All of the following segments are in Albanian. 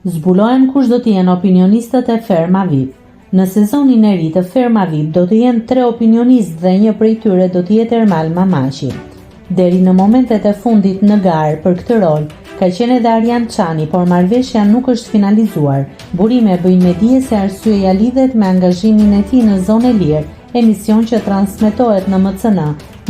Zbulohen kush do të jenë opinionistët e Ferma VIP. Në sezonin e ri të Ferma VIP do të jenë 3 opinionistë dhe një prej tyre do të jetë Ermal Mamashi. Deri në momentet e fundit në garë për këtë rol, ka qenë edhe Arjan Çani, por marrëveshja nuk është finalizuar. Burime bëjnë me dije se arsyeja lidhet me angazhimin e tij në Zonë e Lirë, emision që transmetohet në MCN,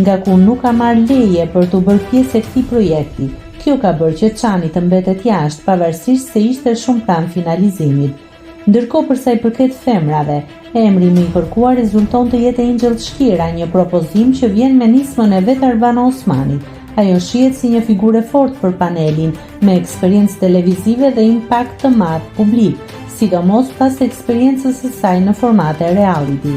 nga ku nuk ka marrë leje për të bërë pjesë e këtij projekti. Kjo ka bërë që Çani të mbetet jashtë, pavarësisht se ishte shumë pranë finalizimit. Ndërkohë, për sa i përket femrave, emri më i kërkuar rezulton të jetë Angel Shkira, një propozim që vjen me nismën e vet Arbana Osmani. Ajo shihet si një figurë fortë për panelin, me eksperiencë televizive dhe impakt të madh publik, sidomos pas eksperiencës së saj në formate reality.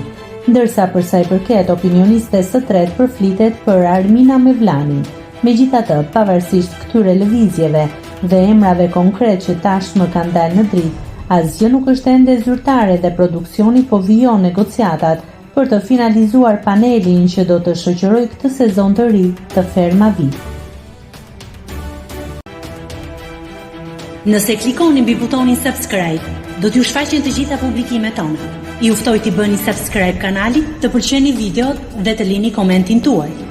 Ndërsa për sa i përket opinionistes së tretë përflitet për Armina Mevlanin. Megjithatë, pavarësisht këtyre lëvizjeve dhe emrave konkret që tashmë kanë dalë në dritë, asgjë nuk është ende zyrtare dhe produksioni po vijon negociatat për të finalizuar panelin që do të shoqërojë këtë sezon të ri të Ferma VIP. Nëse klikoni mbi butonin subscribe, do t'ju shfaqen të gjitha publikimet tona. Ju ftoj t'i bëni subscribe kanalit, të pëlqeni videot dhe të lini komentin tuaj.